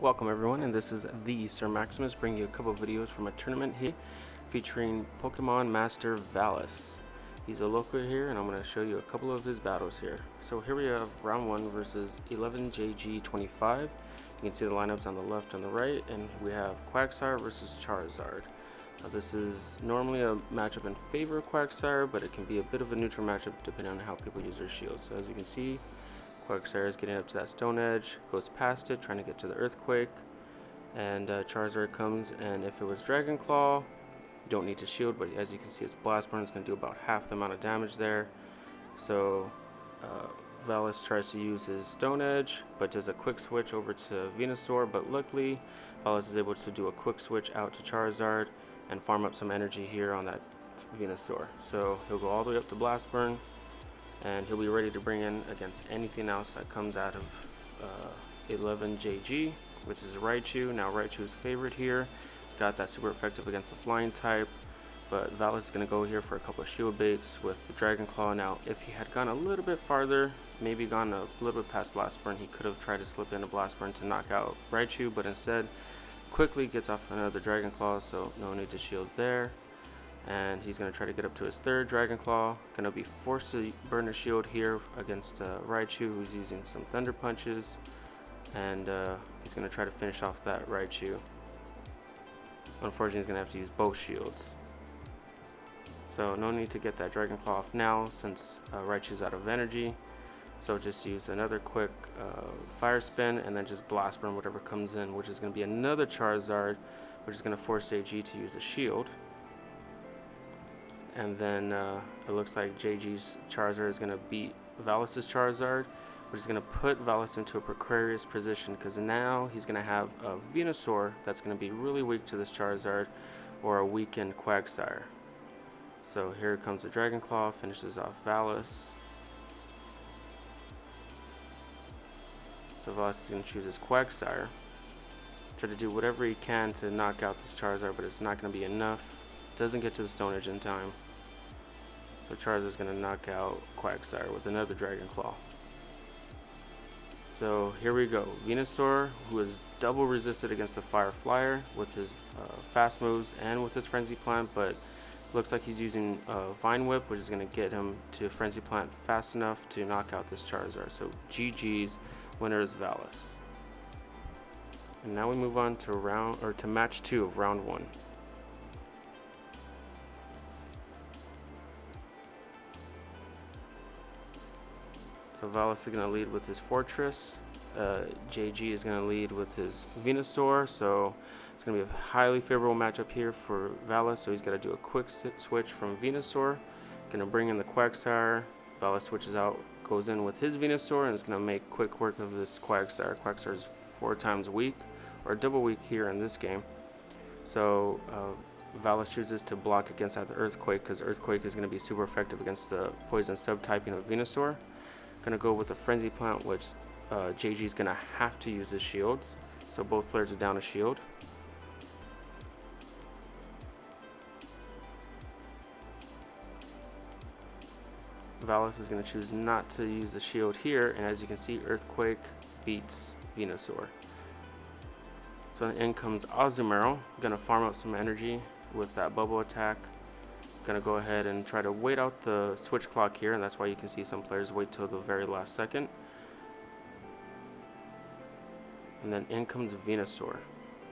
Welcome everyone, and this is the Sir Maximus bringing you a couple of videos from a tournament here featuring Pokemon Master Valis. He's a local here, and I'm going to show you a couple of his battles here. So here we have round 1 versus 11JG25. You can see the lineups on the left and the right, and we have Quagsire versus Charizard. This is normally a matchup in favor of Quagsire, but it can be a bit of a neutral matchup depending on how people use their shields. So as you can see, Quagsire is getting up to that Stone Edge, goes past it, trying to get to the Earthquake, and Charizard comes, and if it was Dragon Claw, you don't need to shield, but as you can see, its Blast Burn is going to do about half the amount of damage there. So Valis tries to use his Stone Edge, but does a quick switch over to Venusaur, but luckily Valis is able to do a quick switch out to Charizard and farm up some energy here on that Venusaur. So he'll go all the way up to Blast Burn, and he'll be ready to bring in against anything else that comes out of 11JG, which is Raichu. Now Raichu's favorite here. It's got that super effective against the flying type, but Valis is going to go here for a couple of shield baits with the Dragon Claw. Now if he had gone a little bit farther, maybe gone a little bit past Blast Burn, he could have tried to slip in a Blast Burn to knock out Raichu, but instead quickly gets off another Dragon Claw, so no need to shield there. And he's going to try to get up to his third Dragon Claw. Going to be forced to burn a shield here against Raichu, who's using some Thunder Punches. And he's going to try to finish off that Raichu. Unfortunately, he's going to have to use both shields. So no need to get that Dragon Claw off now since Raichu's out of energy. So just use another quick Fire Spin and then just Blast Burn whatever comes in, which is going to be another Charizard, which is going to force AG to use a shield. And then it looks like JG's Charizard is going to beat Valis' Charizard, which is going to put Valis into a precarious position because now he's going to have a Venusaur that's going to be really weak to this Charizard or a weakened Quagsire. So here comes the Dragon Claw, finishes off Valis. So Valis is going to choose his Quagsire. Try to do whatever he can to knock out this Charizard, but it's not going to be enough. Doesn't get to the Stone Edge in time. So Charizard is going to knock out Quagsire with another Dragon Claw. So here we go. Venusaur, who is double resisted against the Fire Flyer with his fast moves and with his Frenzy Plant, but looks like he's using Vine Whip, which is going to get him to Frenzy Plant fast enough to knock out this Charizard. So GG's, winner is Valis. And now we move on to match 2 of round 1. So Valis is going to lead with his Fortress. JG is going to lead with his Venusaur. So it's going to be a highly favorable matchup here for Valis. So he's got to do a quick switch from Venusaur. Going to bring in the Quagsire. Valis switches out, goes in with his Venusaur, and it's going to make quick work of this Quagsire. Quagsire is 4 times weak, or double weak here in this game. So Valis chooses to block against either Earthquake because Earthquake is going to be super effective against the poison subtyping of Venusaur. Going to go with the Frenzy Plant, which JG is going to have to use his shields. So both players are down a shield. Valis is going to choose not to use the shield here, and as you can see, Earthquake beats Venusaur. So in comes Azumarill, going to farm up some energy with that bubble attack. Going to go ahead and try to wait out the switch clock here, and that's why you can see some players wait till the very last second. And then in comes Venusaur.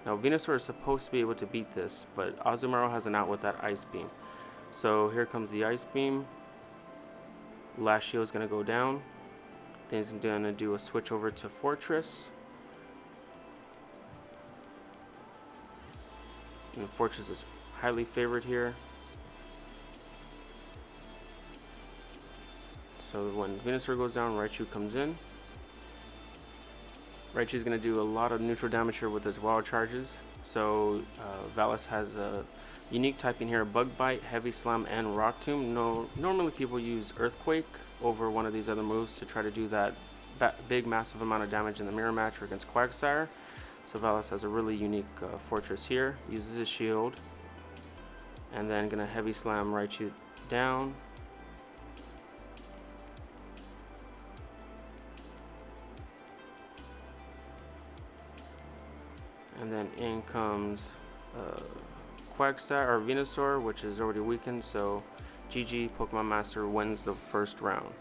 Now Venusaur is supposed to be able to beat this, but Azumarill has an out with that Ice Beam. So here comes the Ice Beam. Last shield is going to go down. Then he's going to do a switch over to Fortress. And Fortress is highly favored here. So when Venusaur goes down, Raichu comes in. Raichu is going to do a lot of neutral damage here with his wild charges. So Valis has a unique typing here: Bug Bite, Heavy Slam, and Rock Tomb. Normally people use Earthquake over one of these other moves to try to do that big massive amount of damage in the mirror match or against Quagsire. So Valis has a really unique Fortress here. Uses his shield. And then going to Heavy Slam Raichu down. And then in comes Quagsire or Venusaur, which is already weakened, so GG, Pokemon Master wins the first round.